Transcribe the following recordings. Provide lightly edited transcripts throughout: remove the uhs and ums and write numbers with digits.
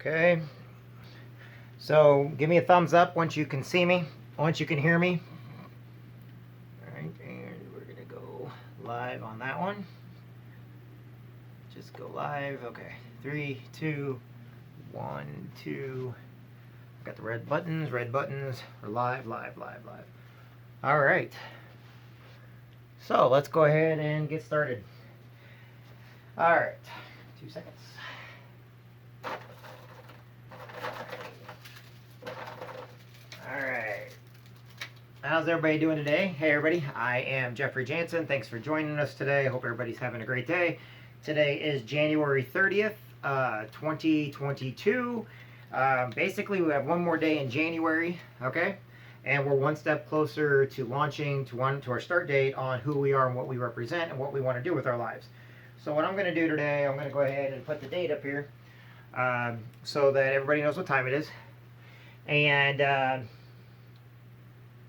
Okay, so give me a thumbs up once you can see me, once you can hear me. All right, and we're gonna go live on that one. Just go live. Okay, 3, 2, 1, 2. Got the red buttons. We're live. All right. So let's go ahead and get started. All right, 2 seconds. All right. How's everybody doing today? Hey everybody, I am Jeffrey Jansen. Thanks for joining us today. Hope everybody's having a great day. Today is January 30th, 2022. Basically, we have one more day in January, okay? And we're one step closer to launching to our start date on who we are and what we represent and what we want to do with our lives. So what I'm going to do today, I'm going to go ahead and put the date up here so that everybody knows what time it is. And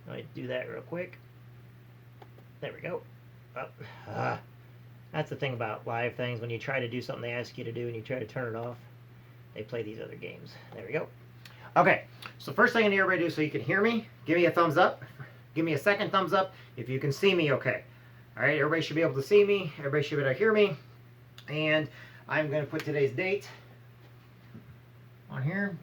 let me do that real quick. There we go. That's the thing about live things. When you try to do something they ask you to do and you try to turn it off, they play these other games. There we go. Okay, so first thing I need everybody to do so you can hear me, give me a thumbs up. Give me a second thumbs up if you can see me okay. All right, everybody should be able to see me. Everybody should be able to hear me. And I'm going to put today's date on here.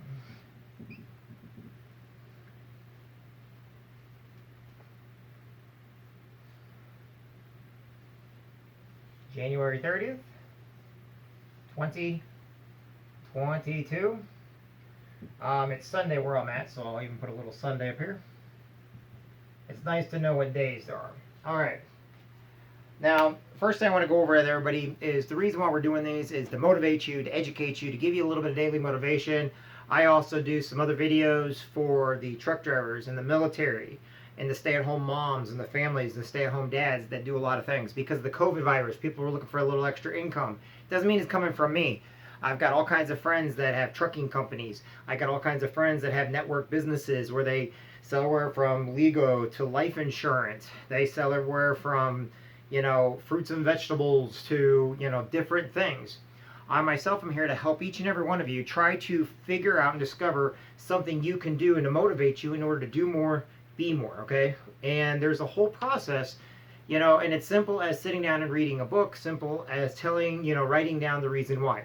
January 30th, 2022. It's Sunday where I'm at, so I'll even put a little Sunday up here. It's nice to know what days there are. All right. Now, first thing I want to go over with everybody is the reason why we're doing these is to motivate you, to educate you, to give you a little bit of daily motivation. I also do some other videos for the truck drivers and the military and the stay-at-home moms and the families, the stay-at-home dads that do a lot of things. Because of the COVID virus, people are looking for a little extra income. Doesn't mean it's coming from me. I've got all kinds of friends that have trucking companies. I got all kinds of friends that have network businesses where they sell everywhere from Lego to life insurance. They sell everywhere from, fruits and vegetables to, different things. I myself am here to help each and every one of you try to figure out and discover something you can do and to motivate you in order to do more, be more, okay? And there's a whole process, and it's simple as sitting down and reading a book, simple as writing down the reason why.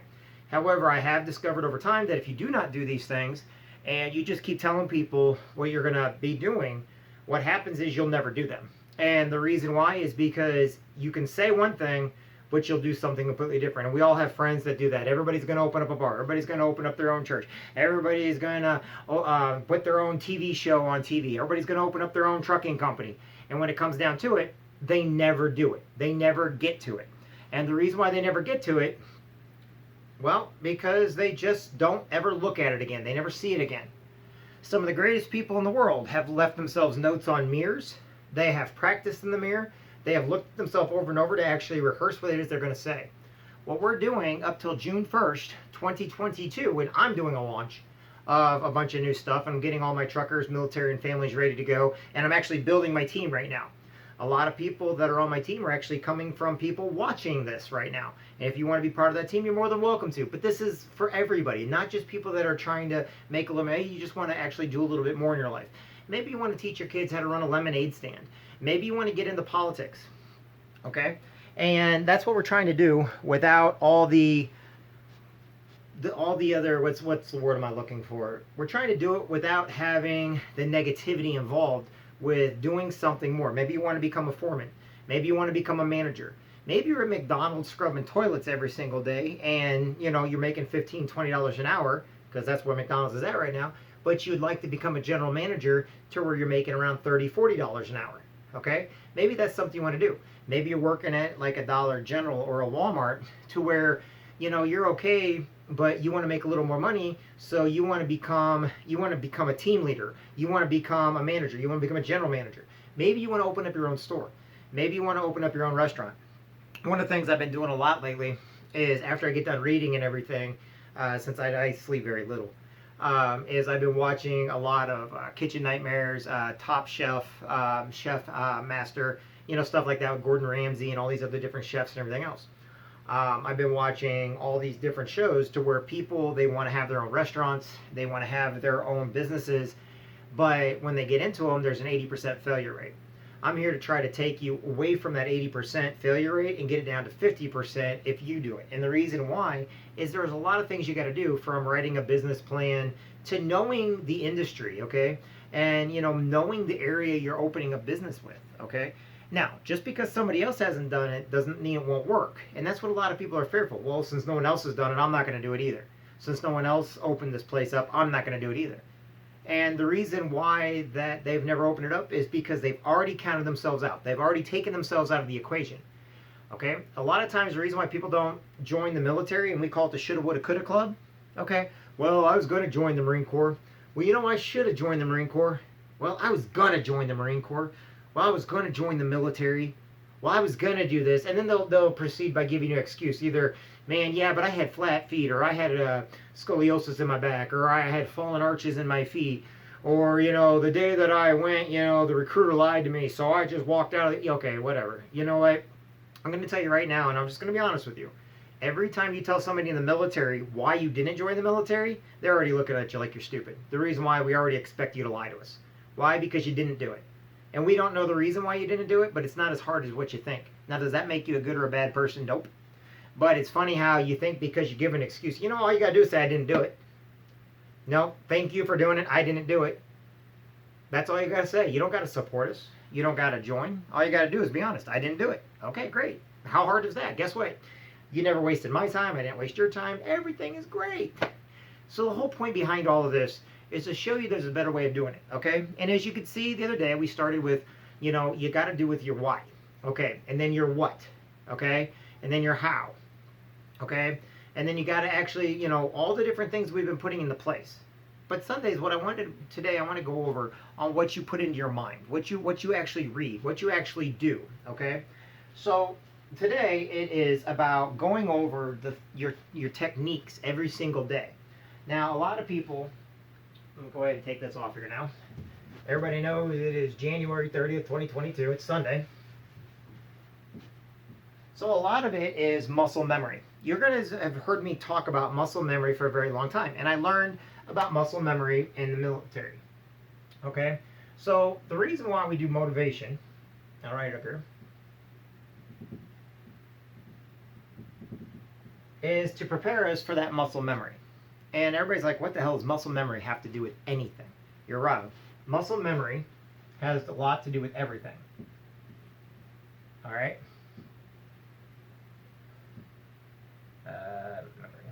However, I have discovered over time that if you do not do these things and you just keep telling people what you're going to be doing, what happens is you'll never do them. And the reason why is because you can say one thing, but you'll do something completely different. And we all have friends that do that. Everybody's going to open up a bar. Everybody's going to open up their own church. Everybody's going to put their own TV show on TV. Everybody's going to open up their own trucking company. And when it comes down to it, they never do it. They never get to it. And the reason why they never get to it, well, because they just don't ever look at it again. They never see it again. Some of the greatest people in the world have left themselves notes on mirrors. They have practiced in the mirror. They have looked at themselves over and over to actually rehearse what it is they're going to say. What we're doing up till June 1st, 2022, when I'm doing a launch of a bunch of new stuff, I'm getting all my truckers, military, and families ready to go, and I'm actually building my team right now. A lot of people that are on my team are actually coming from people watching this right now. And if you want to be part of that team, you're more than welcome to. But this is for everybody, not just people that are trying to make a living. Maybe you just want to actually do a little bit more in your life. Maybe you want to teach your kids how to run a lemonade stand. Maybe you want to get into politics. Okay? And that's what we're trying to do without all the other, what's the word am I looking for? We're trying to do it without having the negativity involved with doing something more. Maybe you want to become a foreman. Maybe you want to become a manager. Maybe you're at McDonald's scrubbing toilets every single day and you're making $15, $20 an hour because that's where McDonald's is at right now, but you'd like to become a general manager to where you're making around $30, $40 an hour. Okay? Maybe that's something you want to do. Maybe you're working at like a Dollar General or a Walmart to where you're okay, but you want to make a little more money, so you want to become a team leader. You want to become a manager. You want to become a general manager. Maybe you want to open up your own store. Maybe you want to open up your own restaurant. One of the things I've been doing a lot lately is after I get done reading and everything, since I sleep very little, is I've been watching a lot of Kitchen Nightmares, Top Chef, Chef Master, stuff like that with Gordon Ramsay and all these other different chefs and everything else. I've been watching all these different shows to where people, they want to have their own restaurants, they want to have their own businesses, but when they get into them, there's an 80% failure rate. I'm here to try to take you away from that 80% failure rate and get it down to 50% if you do it. And the reason why is there's a lot of things you got to do, from writing a business plan to knowing the industry, okay? And knowing the area you're opening a business with, okay? Now, just because somebody else hasn't done it doesn't mean it won't work. And that's what a lot of people are fearful. Well, since no one else has done it, I'm not going to do it either. Since no one else opened this place up, I'm not going to do it either. And the reason why that they've never opened it up is because they've already counted themselves out. They've already taken themselves out of the equation. Okay? A lot of times the reason why people don't join the military, and we call it the shoulda, woulda, coulda club. Okay? Well, I was going to join the Marine Corps. Well, I should have joined the Marine Corps. Well, I was going to join the Marine Corps. Well, I was going to join the military. Well, I was going to do this. And then they'll proceed by giving you an excuse. Either, man, yeah, but I had flat feet, or I had scoliosis in my back, or I had fallen arches in my feet, or, the day that I went, the recruiter lied to me, so I just walked out of the, okay, whatever. You know what? I'm going to tell you right now, and I'm just going to be honest with you. Every time you tell somebody in the military why you didn't join the military, they're already looking at you like you're stupid. The reason why, we already expect you to lie to us. Why? Because you didn't do it. And we don't know the reason why you didn't do it, but it's not as hard as what you think. Now, does that make you a good or a bad person? Nope. But it's funny how you think because you give an excuse, all you got to do is say, I didn't do it. No, thank you for doing it. I didn't do it. That's all you got to say. You don't got to support us. You don't got to join. All you got to do is be honest. I didn't do it. Okay, great. How hard is that? Guess what? You never wasted my time. I didn't waste your time. Everything is great. So the whole point behind all of this is to show you there's a better way of doing it, okay? And as you could see the other day, we started with, you got to do with your why, okay? And then your what, okay? And then your how, okay? And then you got to actually, all the different things we've been putting into place. But Sundays, what I wanted today, I want to go over on what you put into your mind, what you actually read, what you actually do, okay? So today it is about going over your techniques every single day. Now, a lot of people, let me go ahead and take this off here now. Everybody knows it is January 30th, 2022. It's Sunday. So a lot of it is muscle memory. You're going to have heard me talk about muscle memory for a very long time. And I learned about muscle memory in the military. Okay? So the reason why we do motivation, all right, up here, is to prepare us for that muscle memory. And everybody's like, what the hell does muscle memory have to do with anything? You're right. Muscle memory has a lot to do with everything. All right? Memory.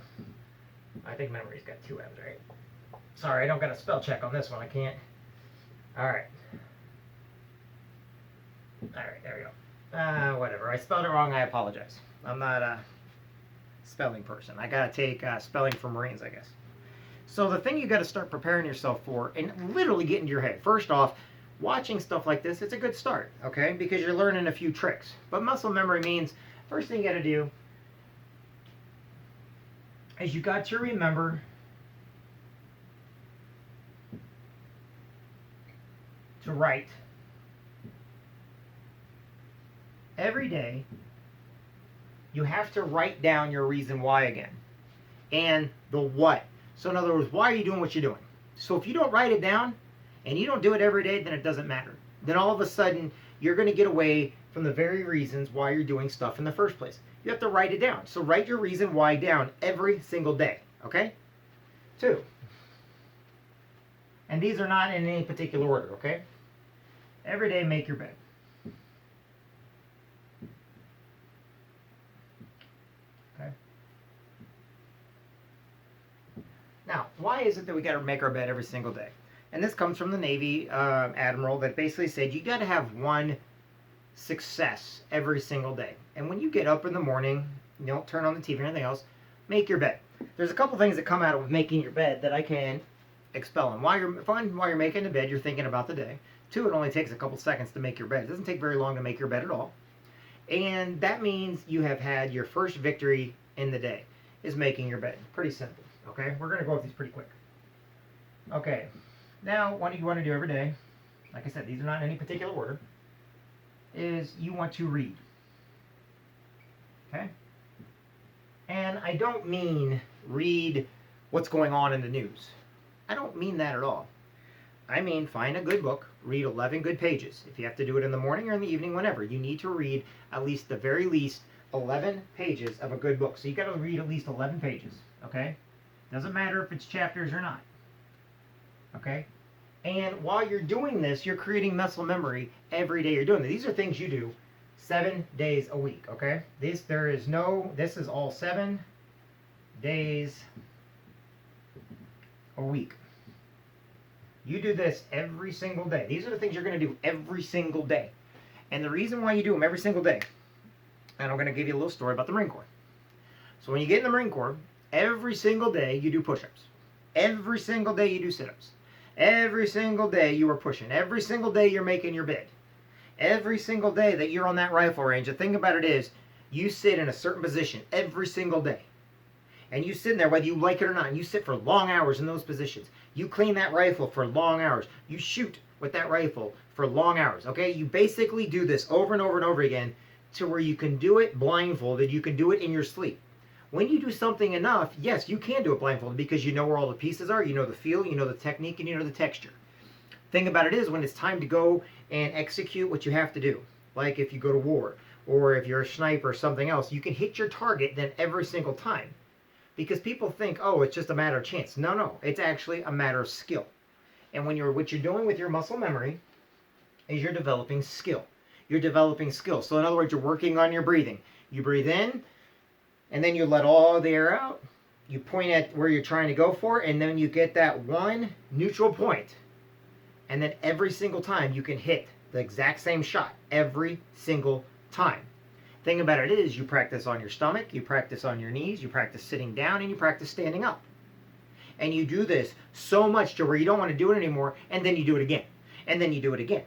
I think memory's got two M's, right? Sorry, I don't got a spell check on this one. I can't. All right. All right, there we go. Whatever. I spelled it wrong. I apologize. I'm not a spelling person. I got to take spelling for Marines, I guess. So the thing you got to start preparing yourself for and literally get into your head. First off, watching stuff like this, it's a good start, okay? Because you're learning a few tricks. But muscle memory means, first thing you got to do is you got to remember to write every day. You have to write down your reason why again. And the what. So in other words, why are you doing what you're doing? So if you don't write it down and you don't do it every day, then it doesn't matter. Then all of a sudden, you're going to get away from the very reasons why you're doing stuff in the first place. You have to write it down. So write your reason why down every single day. Okay? 2. And these are not in any particular order, okay? Every day, make your bed. Okay? Now, why is it that we got to make our bed every single day? And this comes from the Navy admiral that basically said you got to have one success every single day. And when you get up in the morning, you don't turn on the TV or anything else, make your bed. There's a couple things that come out of making your bed that I can expel. And while you're making the bed, you're thinking about the day. 2, it only takes a couple seconds to make your bed. It doesn't take very long to make your bed at all. And that means you have had your first victory in the day, is making your bed. Pretty simple, okay? We're going to go with these pretty quick. Okay, now what you want to do every day, like I said, these are not in any particular order, is you want to read. Okay? And I don't mean read what's going on in the news. I don't mean that at all. I mean find a good book, read 11 good pages. If you have to do it in the morning or in the evening, whenever, you need to read at least the very least 11 pages of a good book. So you got to read at least 11 pages, okay? Doesn't matter if it's chapters or not, okay? And while you're doing this, you're creating muscle memory every day you're doing it. These are things you do 7 days a week, okay? This is all 7 days a week. You do this every single day. These are the things you're going to do every single day. And the reason why you do them every single day, and I'm going to give you a little story about the Marine Corps. So when you get in the Marine Corps, every single day you do push-ups. Every single day you do sit-ups. Every single day you are pushing. Every single day you're making your bed. Every single day that you're on that rifle range, the thing about it is, you sit in a certain position every single day. And you sit in there whether you like it or not, and you sit for long hours in those positions. You clean that rifle for long hours. You shoot with that rifle for long hours, okay? You basically do this over and over and over again to where you can do it blindfolded, you can do it in your sleep. When you do something enough, yes, you can do it blindfolded because you know where all the pieces are, you know the feel, you know the technique, and you know the texture. Thing about it is when it's time to go and execute what you have to do, like if you go to war, or if you're a sniper or something else, you can hit your target then every single time. Because people think, oh, it's just a matter of chance. No, it's actually a matter of skill. And what you're doing with your muscle memory is you're developing skill. You're developing skill. So in other words, you're working on your breathing. You breathe in, and then you let all the air out. You point at where you're trying to go for, and then you get that one neutral point. And then every single time you can hit the exact same shot every single time. Thing about it is you practice on your stomach, you practice on your knees, you practice sitting down, and you practice standing up. And you do this so much to where you don't want to do it anymore, and then you do it again. And then you do it again.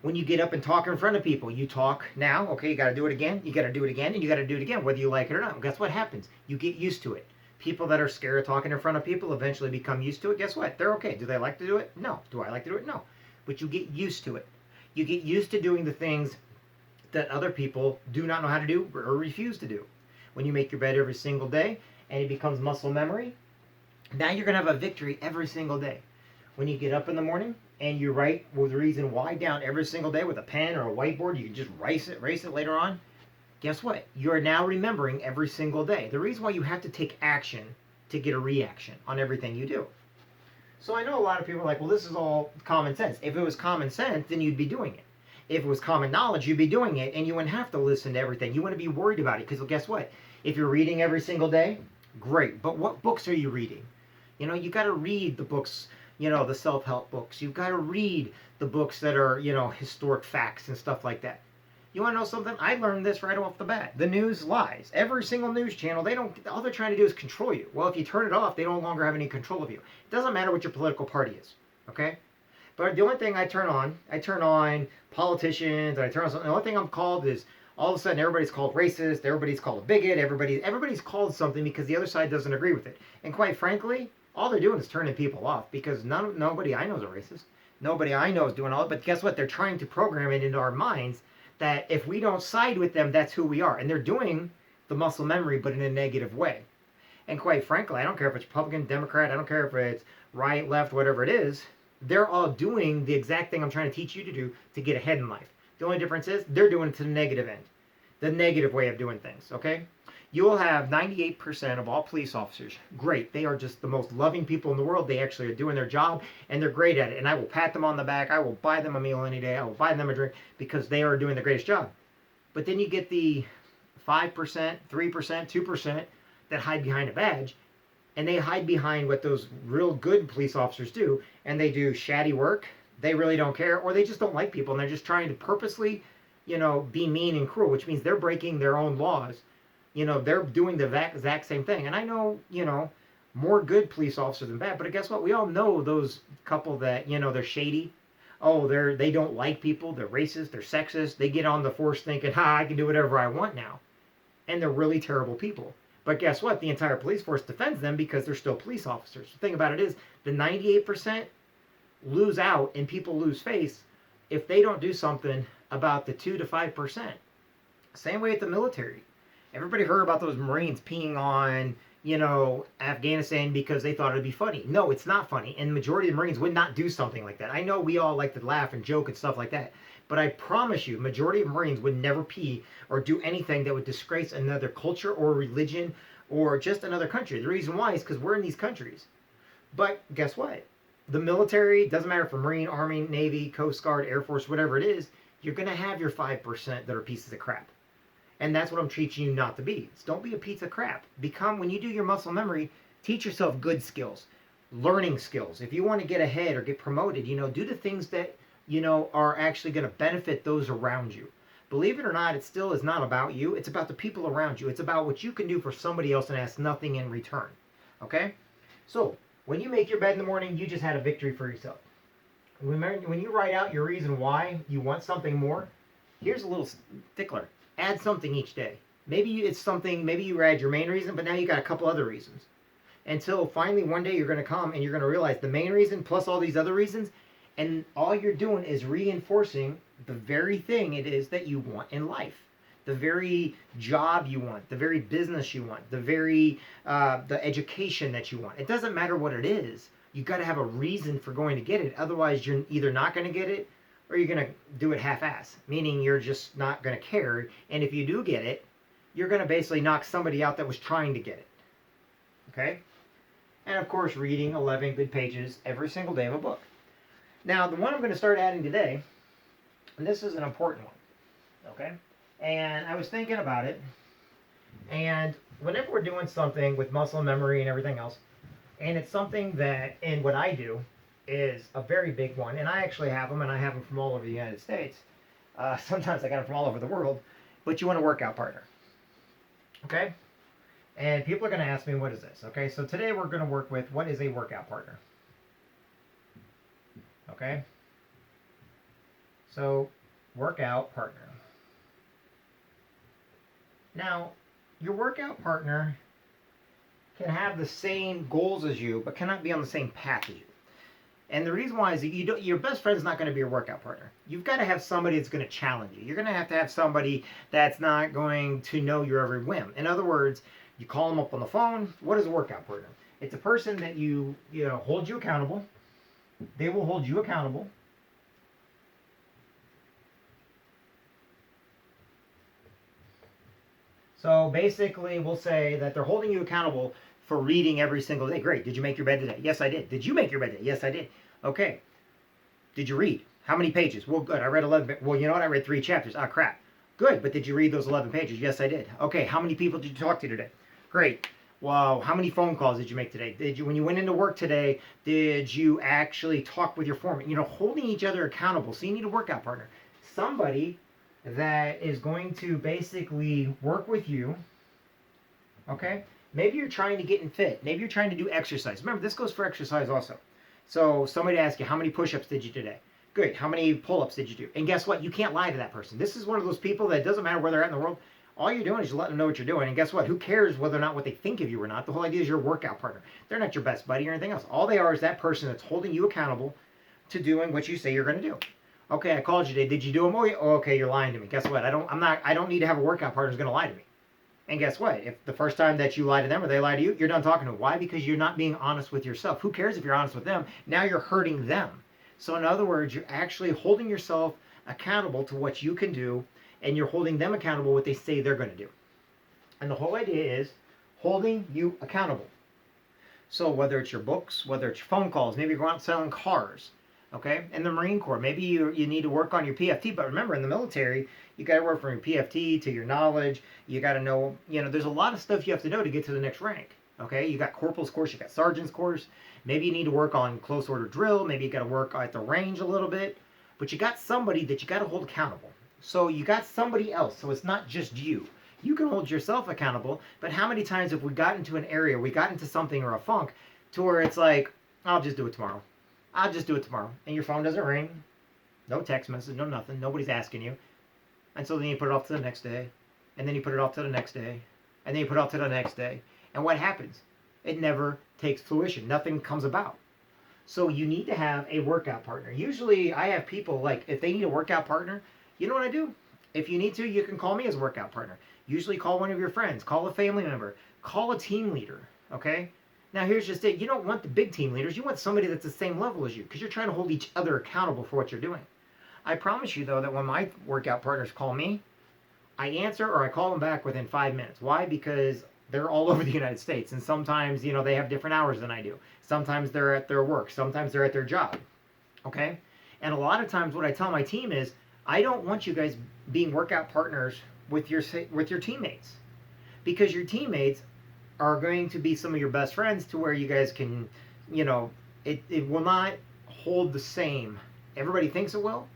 When you get up and talk in front of people, you talk now, okay, you got to do it again, you got to do it again, and you got to do it again, whether you like it or not. Guess what happens? You get used to it. People that are scared of talking in front of people eventually become used to it. Guess what? They're okay. Do they like to do it? No. Do I like to do it? No. But you get used to it. You get used to doing the things that other people do not know how to do or refuse to do. When you make your bed every single day and it becomes muscle memory, now you're going to have a victory every single day. When you get up in the morning and you write with the reason why down every single day with a pen or a whiteboard, you can just erase it later on. Guess what? You're now remembering every single day. The reason why you have to take action to get a reaction on everything you do. So I know a lot of people are like, well, this is all common sense. If it was common sense, then you'd be doing it. If it was common knowledge, you'd be doing it, and you wouldn't have to listen to everything. You wouldn't be worried about it, because guess what? If you're reading every single day, great. But what books are you reading? You know, you got to read the books, you know, the self-help books. You've got to read the books that are, you know, historic facts and stuff like that. You want to know something? I learned this right off the bat. The news lies. Every single news channel, all they're trying to do is control you. Well, if you turn it off, they no longer have any control of you. It doesn't matter what your political party is, okay? But the only thing I turn on politicians, I turn on something. The only thing I'm called is all of a sudden everybody's called racist, everybody's called a bigot, everybody's called something because the other side doesn't agree with it. And quite frankly, all they're doing is turning people off because nobody I know is a racist. Nobody I know is doing all it. But guess what? They're trying to program it into our minds that if we don't side with them, that's who we are. And they're doing the muscle memory, but in a negative way. And quite frankly, I don't care if it's Republican, Democrat, I don't care if it's right, left, whatever it is. They're all doing the exact thing I'm trying to teach you to do to get ahead in life. The only difference is they're doing it to the negative end. The negative way of doing things, okay? You will have 98% of all police officers. Great. They are just the most loving people in the world. They actually are doing their job, and they're great at it. And I will pat them on the back. I will buy them a meal any day. I will buy them a drink because they are doing the greatest job. But then you get the 5%, 3%, 2% that hide behind a badge, and they hide behind what those real good police officers do, and they do shoddy work. They really don't care, or they just don't like people, and they're just trying to purposely, you know, be mean and cruel, which means they're breaking their own laws. You know, they're doing the exact same thing. And I know, you know, more good police officers than bad, but guess what? We all know those couple that, you know, they're shady. Oh, they don't like people. They're racist. They're sexist. They get on the force thinking, I can do whatever I want now. And they're really terrible people. But guess what? The entire police force defends them because they're still police officers. The thing about it is the 98% lose out and people lose face if they don't do something about the 2 to 5%. Same way at the military. Everybody heard about those Marines peeing on, Afghanistan because they thought it'd be funny. No, it's not funny. And the majority of the Marines would not do something like that. I know we all like to laugh and joke and stuff like that. But I promise you, majority of Marines would never pee or do anything that would disgrace another culture or religion or just another country. The reason why is because we're in these countries. But guess what? The military, doesn't matter if you're Marine, Army, Navy, Coast Guard, Air Force, whatever it is, you're going to have your 5% that are pieces of crap. And that's what I'm teaching you not to be. Don't be a piece of crap. When you do your muscle memory, teach yourself good skills, learning skills. If you want to get ahead or get promoted, do the things that, are actually going to benefit those around you. Believe it or not, it still is not about you. It's about the people around you. It's about what you can do for somebody else and ask nothing in return. Okay? So, when you make your bed in the morning, you just had a victory for yourself. Remember, when you write out your reason why you want something more, here's a little stickler. Add something each day. Maybe it's something, maybe you add your main reason, but now you got a couple other reasons. Until finally one day you're going to come and you're going to realize the main reason plus all these other reasons, and all you're doing is reinforcing the very thing it is that you want in life. The very job you want, the very business you want, the education that you want. It doesn't matter what it is. You got to have a reason for going to get it. Otherwise, you're either not going to get it or you're going to do it half-ass, meaning you're just not going to care. And if you do get it, you're going to basically knock somebody out that was trying to get it. Okay? And of course, reading 11 good pages every single day of a book. Now, the one I'm going to start adding today, and this is an important one, okay? And I was thinking about it, and whenever we're doing something with muscle memory and everything else, and it's something that, and what I do, is a very big one, and I actually have them, and I have them from all over the United States. Sometimes I got them from all over the world, but you want a workout partner, okay? And people are going to ask me, what is this? Okay, so today we're going to work with what is a workout partner, okay? So, workout partner. Now, your workout partner can have the same goals as you, but cannot be on the same path as you. And the reason why is that your best friend's not going to be your workout partner. You've got to have somebody that's going to challenge you. You're going to have somebody that's not going to know your every whim. In other words, you call them up on the phone. What is a workout partner? It's a person that hold you accountable. They will hold you accountable. So basically, we'll say that they're holding you accountable for reading every single day. Great. Did you make your bed today? Yes, I did. Did you make your bed today? Yes, I did. Okay. Did you read? How many pages? Well, good. I read 11. Well, you know what? I read 3 chapters. Ah, crap. Good. But did you read those 11 pages? Yes, I did. Okay. How many people did you talk to today? Great. Wow. How many phone calls did you make today? When you went into work today, did you actually talk with your foreman? Holding each other accountable. So you need a workout partner. Somebody that is going to basically work with you. Okay? Maybe you're trying to get in fit. Maybe you're trying to do exercise. Remember, this goes for exercise also. So somebody asks you, how many push-ups did you today? Good. How many pull-ups did you do? And guess what? You can't lie to that person. This is one of those people that doesn't matter where they're at in the world. All you're doing is you let them know what you're doing. And guess what? Who cares whether or not what they think of you or not? The whole idea is you're a workout partner. They're not your best buddy or anything else. All they are is that person that's holding you accountable to doing what you say you're going to do. Okay, I called you today. Did you do them? Oh, okay, you're lying to me. Guess what? I don't need to have a workout partner who's going to lie to me. And guess what? If the first time that you lie to them or they lie to you, you're done talking to them. Why? Because you're not being honest with yourself. Who cares if you're honest with them? Now you're hurting them. So in other words, you're actually holding yourself accountable to what you can do, and you're holding them accountable what they say they're going to do. And the whole idea is holding you accountable. So whether it's your books, whether it's your phone calls, maybe you're going out selling cars, okay? In the Marine Corps, maybe you need to work on your PFT. But remember, in the military, you got to work from your PFT to your knowledge. You got to know, there's a lot of stuff you have to know to get to the next rank. Okay, you got corporal's course, you got sergeant's course. Maybe you need to work on close order drill. Maybe you got to work at the range a little bit. But you got somebody that you got to hold accountable. So you got somebody else. So it's not just you. You can hold yourself accountable. But how many times have we got into an area, we got into something or a funk to where it's like, I'll just do it tomorrow. I'll just do it tomorrow. And your phone doesn't ring. No text message, no nothing. Nobody's asking you. And so then you put it off to the next day. And then you put it off to the next day. And then you put it off to the next day. And what happens? It never takes fruition. Nothing comes about. So you need to have a workout partner. Usually I have people, like, if they need a workout partner, you know what I do? If you need to, you can call me as a workout partner. Usually call one of your friends, call a family member, call a team leader, okay? Now here's just it. You don't want the big team leaders. You want somebody that's the same level as you because you're trying to hold each other accountable for what you're doing. I promise you, though, that when my workout partners call me, I answer or I call them back within 5 minutes. Why? Because they're all over the United States, and sometimes, they have different hours than I do. Sometimes they're at their work. Sometimes they're at their job, okay? And a lot of times what I tell my team is, I don't want you guys being workout partners with your teammates, because your teammates are going to be some of your best friends to where you guys can, it will not hold the same. Everybody thinks it will,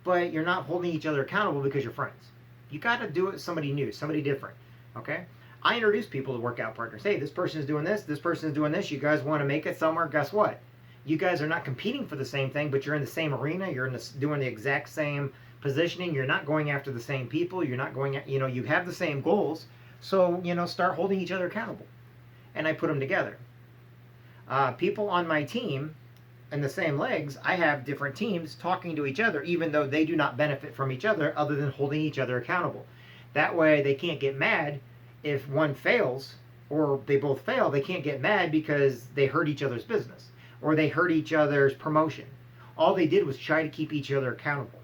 but you're not holding each other accountable because you're friends. You got to do it with somebody new, somebody different, okay? I introduce people to workout partners. Hey, this person is doing this person is doing this. You guys want to make it somewhere? Guess what? You guys are not competing for the same thing, but you're in the same arena. You're doing the exact same positioning. You're not going after the same people. You're not going, you have the same goals. So, start holding each other accountable. And I put them together. People on my team in the same legs, I have different teams talking to each other, even though they do not benefit from each other other than holding each other accountable. That way they can't get mad if one fails or they both fail. They can't get mad because they hurt each other's business or they hurt each other's promotion. All they did was try to keep each other accountable.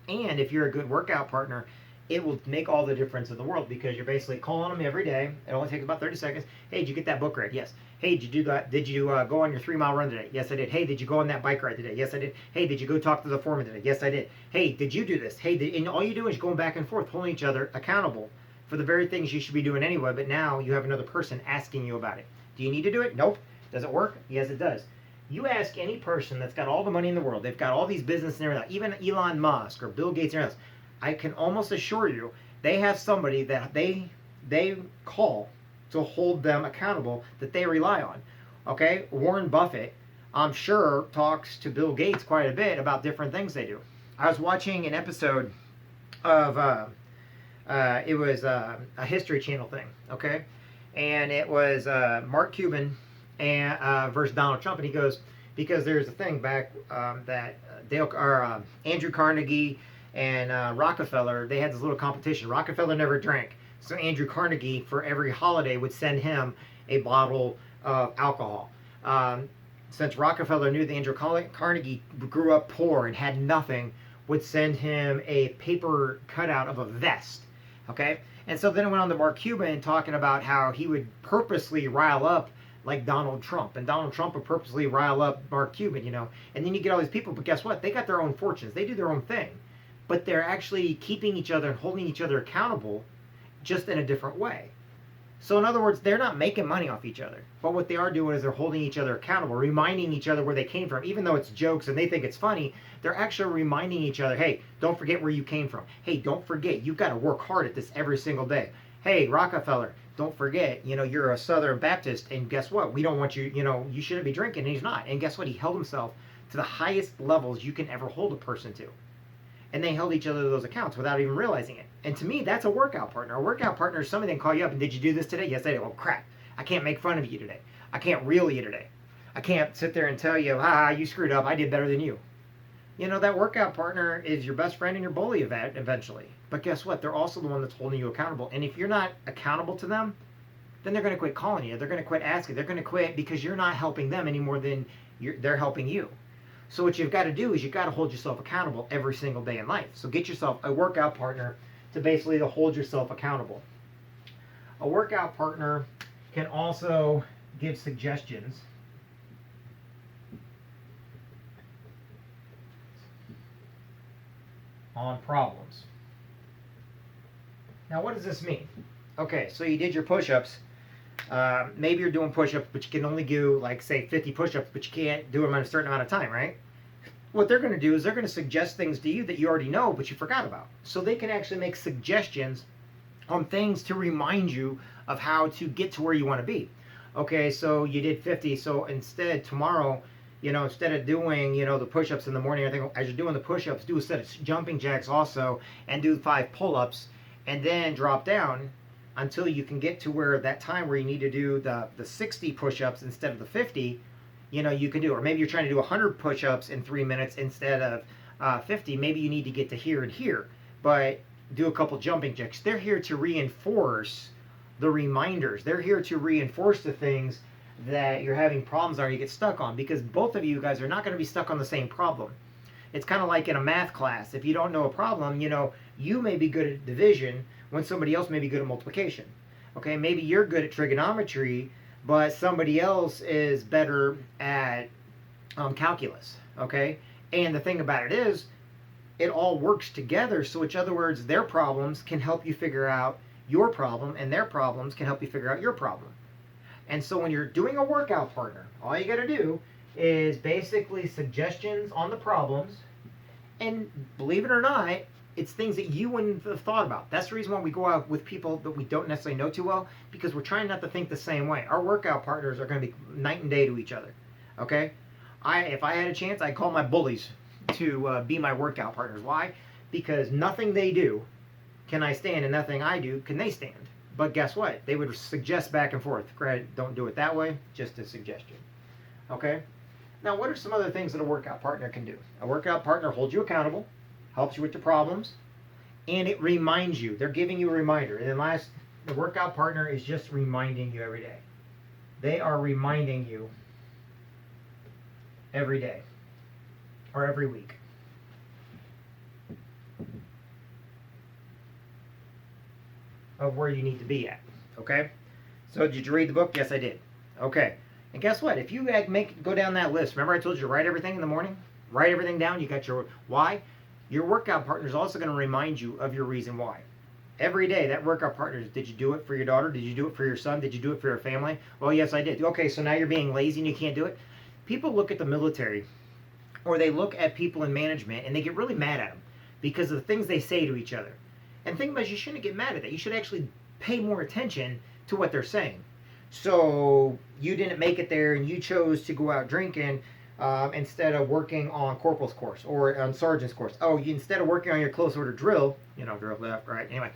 And if you're a good workout partner, it will make all the difference in the world because you're basically calling them every day. It only takes about 30 seconds. Hey, did you get that book read? Yes. Hey, did you do that? Did you go on your 3-mile run today? Yes, I did. Hey, did you go on that bike ride today? Yes, I did. Hey, did you go talk to the foreman today? Yes, I did. Hey, did you do this? Hey, and all you do is going back and forth, holding each other accountable for the very things you should be doing anyway, but now you have another person asking you about it. Do you need to do it? Nope. Does it work? Yes, it does. You ask any person that's got all the money in the world, they've got all these business and everything, even Elon Musk or Bill Gates and everything else, I can almost assure you they have somebody that they call to hold them accountable that they rely on. Okay? Warren Buffett, I'm sure, talks to Bill Gates quite a bit about different things they do. I was watching an episode of, it was a History Channel thing, okay? And it was Mark Cuban and versus Donald Trump, and he goes, because there's a thing back that Andrew Carnegie and Rockefeller, they had this little competition. Rockefeller never drank, so Andrew Carnegie, for every holiday, would send him a bottle of alcohol. Since Rockefeller knew that Andrew Carnegie grew up poor and had nothing, would send him a paper cutout of a vest. Okay? And so then it went on to Mark Cuban talking about how he would purposely rile up like Donald Trump. And Donald Trump would purposely rile up Mark Cuban, And then you get all these people, but guess what? They got their own fortunes. They do their own thing. But they're actually keeping each other and holding each other accountable just in a different way. So in other words, they're not making money off each other. But what they are doing is they're holding each other accountable, reminding each other where they came from. Even though it's jokes and they think it's funny, they're actually reminding each other, hey, don't forget where you came from. Hey, don't forget, you've got to work hard at this every single day. Hey, Rockefeller, don't forget, you're a Southern Baptist, and guess what? We don't want you, you shouldn't be drinking, and he's not. And guess what? He held himself to the highest levels you can ever hold a person to. And they held each other to those accounts without even realizing it. And to me, that's a workout partner. A workout partner is somebody that can call you up and, did you do this today? Yes, I did. Oh, crap. I can't make fun of you today. I can't reel you today. I can't sit there and tell you, you screwed up. I did better than you. That workout partner is your best friend and your bully eventually. But guess what? They're also the one that's holding you accountable. And if you're not accountable to them, then they're going to quit calling you. They're going to quit asking. They're going to quit because you're not helping them any more than they're helping you. So what you've got to do is you've got to hold yourself accountable every single day in life. So get yourself a workout partner to basically hold yourself accountable. A workout partner can also give suggestions on problems. Now, what does this mean? Okay, so you did your push-ups. Maybe you're doing push-ups, but you can only do, like, say, 50 push-ups, but you can't do them in a certain amount of time, right? What they're going to do is they're going to suggest things to you that you already know, but you forgot about. So they can actually make suggestions on things to remind you of how to get to where you want to be. Okay, so you did 50, so instead, tomorrow, instead of doing, the push-ups in the morning, I think as you're doing the push-ups, do a set of jumping jacks also, and do 5 pull-ups, and then drop down until you can get to where that time where you need to do the 60 push-ups instead of the 50, you can do. Or maybe you're trying to do 100 push-ups in 3 minutes instead of 50. Maybe you need to get to here and here. but do a couple jumping jacks. They're here to reinforce the reminders. They're here to reinforce the things that you're having problems on or you get stuck on, because both of you guys are not going to be stuck on the same problem. It's kind of like in a math class. If you don't know a problem, you may be good at division when somebody else may be good at multiplication. Okay, maybe you're good at trigonometry, but somebody else is better at calculus. Okay, and the thing about it is, it all works together. So in other words, their problems can help you figure out your problem, and their problems can help you figure out your problem. And so when you're doing a workout partner, all you got to do is basically suggestions on the problems. And believe it or not, it's things that you wouldn't have thought about. That's the reason why we go out with people that we don't necessarily know too well, because we're trying not to think the same way. Our workout partners are going to be night and day to each other. Okay? If I had a chance, I'd call my bullies to be my workout partners. Why? Because nothing they do can I stand, and nothing I do can they stand. But guess what? They would suggest back and forth. Greg, don't do it that way. Just a suggestion. Okay? Now, what are some other things that a workout partner can do? A workout partner holds you accountable, helps you with your problems, and it reminds you. They're giving you a reminder. And then last, the workout partner is just reminding you every day. They are reminding you every day or every week. Of where you need to be at. Okay? So did you read the book? Yes, I did. Okay. And guess what? If you go down that list, remember I told you to write everything in the morning? Write everything down. You got your why. Your workout partner is also going to remind you of your reason why. Every day, that workout partner, did you do it for your daughter? Did you do it for your son? Did you do it for your family? Well, yes, I did. Okay, so now you're being lazy and you can't do it? People look at the military, or they look at people in management, and they get really mad at them because of the things they say to each other. And think about it, you shouldn't get mad at that. You should actually pay more attention to what they're saying. So you didn't make it there and you chose to go out drinking instead of working on corporal's course or on sergeant's course. Oh, instead of working on your close order drill, drill left, right, anyway,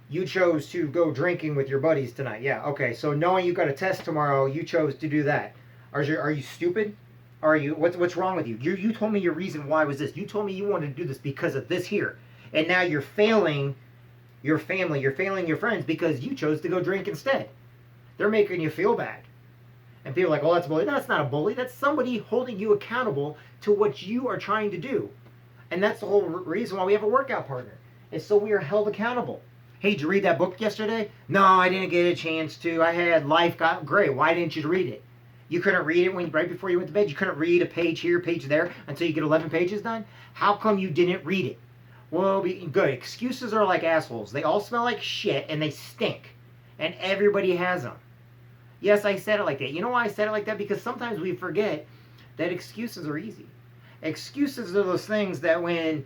you chose to go drinking with your buddies tonight. Yeah, okay, so knowing you got a test tomorrow, you chose to do that. Are you stupid? What's wrong with you? You told me your reason why was this. You told me you wanted to do this because of this here. And now you're failing your family, you're failing your friends because you chose to go drink instead. They're making you feel bad. And people are like, oh, that's a bully. No, that's not a bully. That's somebody holding you accountable to what you are trying to do. And that's the whole reason why we have a workout partner. It's so we are held accountable. Hey, did you read that book yesterday? No, I didn't get a chance to. I had life got great. Why didn't you read it? You couldn't read it right before you went to bed? You couldn't read a page here, a page there until you get 11 pages done? How come you didn't read it? Well, good. Excuses are like assholes. They all smell like shit and they stink. And everybody has them. Yes, I said it like that. You know why I said it like that? Because sometimes we forget that excuses are easy. Excuses are those things that when,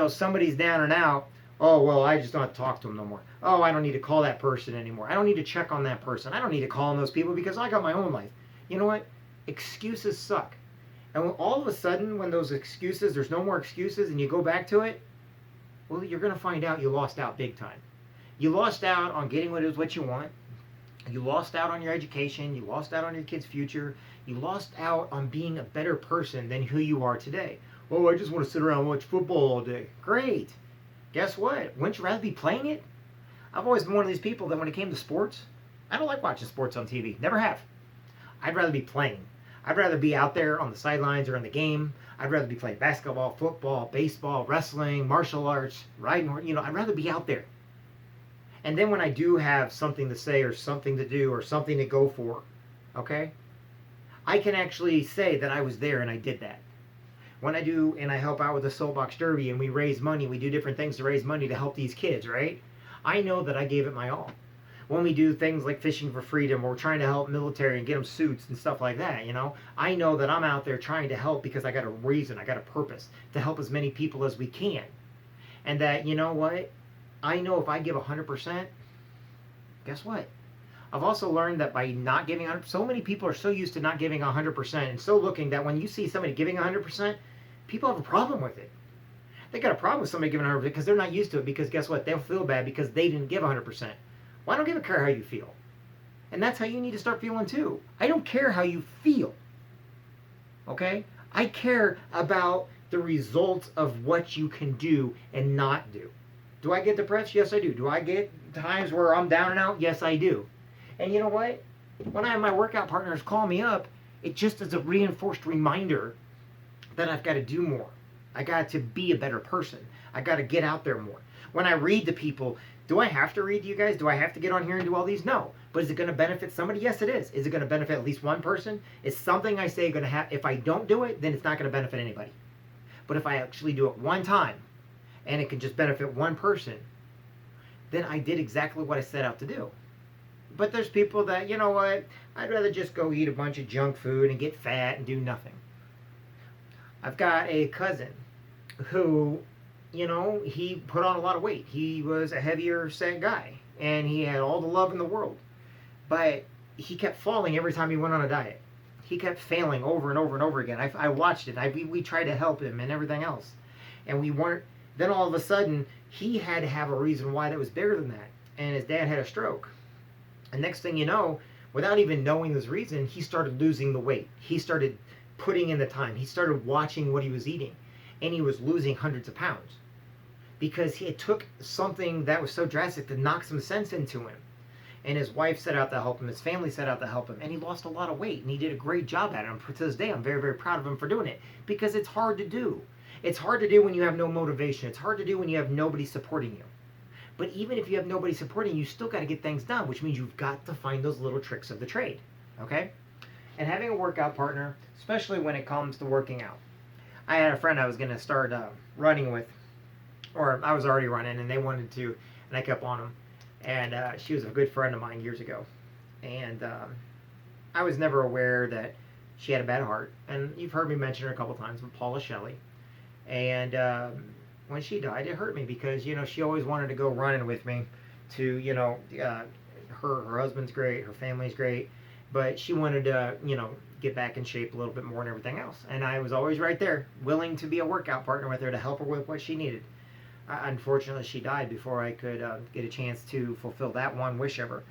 somebody's down and out, oh, well, I just don't have to talk to them no more. Oh, I don't need to call that person anymore. I don't need to check on that person. I don't need to call on those people because I got my own life. You know what? Excuses suck. And all of a sudden, when those excuses, there's no more excuses, and you go back to it, well, you're going to find out you lost out big time. You lost out on getting what you want. You lost out on your education. You lost out on your kid's future. You lost out on being a better person than who you are today. Oh, I just want to sit around and watch football all day. Great. Guess what? Wouldn't you rather be playing it? I've always been one of these people that when it came to sports, I don't like watching sports on TV. Never have. I'd rather be playing. I'd rather be out there on the sidelines or in the game. I'd rather be playing basketball, football, baseball, wrestling, martial arts, riding. I'd rather be out there. And then when I do have something to say or something to do or something to go for, okay, I can actually say that I was there and I did that. When I do and I help out with the Soapbox Derby and we raise money, we do different things to raise money to help these kids, right? I know that I gave it my all. When we do things like Fishing for Freedom or we're trying to help military and get them suits and stuff like that, I know that I'm out there trying to help because I got a reason, I got a purpose to help as many people as we can. And that, you know what? I know if I give 100%, guess what? I've also learned that by not giving 100%, so many people are so used to not giving 100% and so looking that when you see somebody giving 100%, people have a problem with it. They got a problem with somebody giving 100% because they're not used to it because guess what? They'll feel bad because they didn't give 100%. Well, I don't give a care how you feel. And that's how you need to start feeling too. I don't care how you feel. Okay? I care about the results of what you can do and not do. Do I get depressed? Yes, I do. Do I get times where I'm down and out? Yes, I do. And you know what? When I have my workout partners call me up, it just is a reinforced reminder that I've got to do more. I got to be a better person. I got to get out there more. When I read to people, do I have to read to you guys? Do I have to get on here and do all these? No. But is it going to benefit somebody? Yes, it is. Is it going to benefit at least one person? Is something I say going to have, if I don't do it, then it's not going to benefit anybody. But if I actually do it one time and it can just benefit one person, then I did exactly what I set out to do. But there's people that, you know what, I'd rather just go eat a bunch of junk food and get fat and do nothing. I've got a cousin who, you know, he put on a lot of weight. He was a heavier set guy, and he had all the love in the world. But he kept falling every time he went on a diet. He kept failing over and over and over again. I watched it. We tried to help him and everything else. And we weren't. Then all of a sudden, he had to have a reason why that was bigger than that. And his dad had a stroke. And next thing you know, without even knowing this reason, he started losing the weight. He started putting in the time. He started watching what he was eating. And he was losing hundreds of pounds. Because he took something that was so drastic to knock some sense into him. And his wife set out to help him. His family set out to help him. And he lost a lot of weight. And he did a great job at it. And to this day, I'm very, very proud of him for doing it. Because it's hard to do. It's hard to do when you have no motivation. It's hard to do when you have nobody supporting you. But even if you have nobody supporting you, you still got to get things done, which means you've got to find those little tricks of the trade. Okay? And having a workout partner, especially when it comes to working out. I had a friend I was going to start running with, or I was already running, and they wanted to, and I kept on them. And she was a good friend of mine years ago. And I was never aware that she had a bad heart. And you've heard me mention her a couple times, but Paula Shelley. And when she died, it hurt me because, you know, she always wanted to go running with me to, you know, her husband's great, her family's great, but she wanted to, you know, get back in shape a little bit more and everything else. And I was always right there, willing to be a workout partner with her to help her with what she needed. Unfortunately, she died before I could get a chance to fulfill that one wish of her.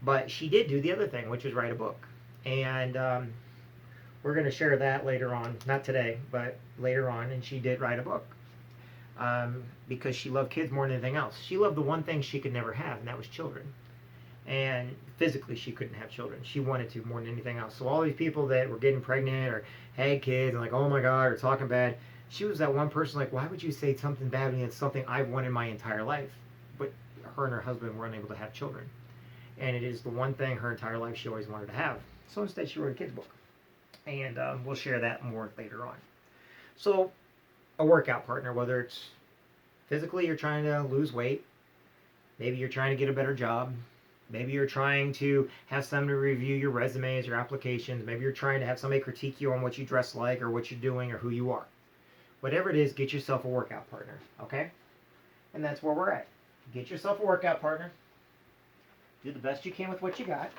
But she did do the other thing, which was write a book. And we're going to share that later on, not today, but later on. And she did write a book. Because she loved kids more than anything else. She loved the one thing she could never have, and that was children. And physically, she couldn't have children. She wanted to more than anything else. So all these people that were getting pregnant or had kids and like, oh my God, or talking bad, she was that one person like, why would you say something bad when it's something I've wanted my entire life? But her and her husband weren't able to have children. And it is the one thing her entire life she always wanted to have. So instead, she wrote a kid's book. And we'll share that more later on. So a workout partner, whether it's physically you're trying to lose weight, maybe you're trying to get a better job, maybe you're trying to have somebody review your resumes, your applications, maybe you're trying to have somebody critique you on what you dress like or what you're doing or who you are. Whatever it is, get yourself a workout partner, okay? And that's where we're at. Get yourself a workout partner. Do the best you can with what you got.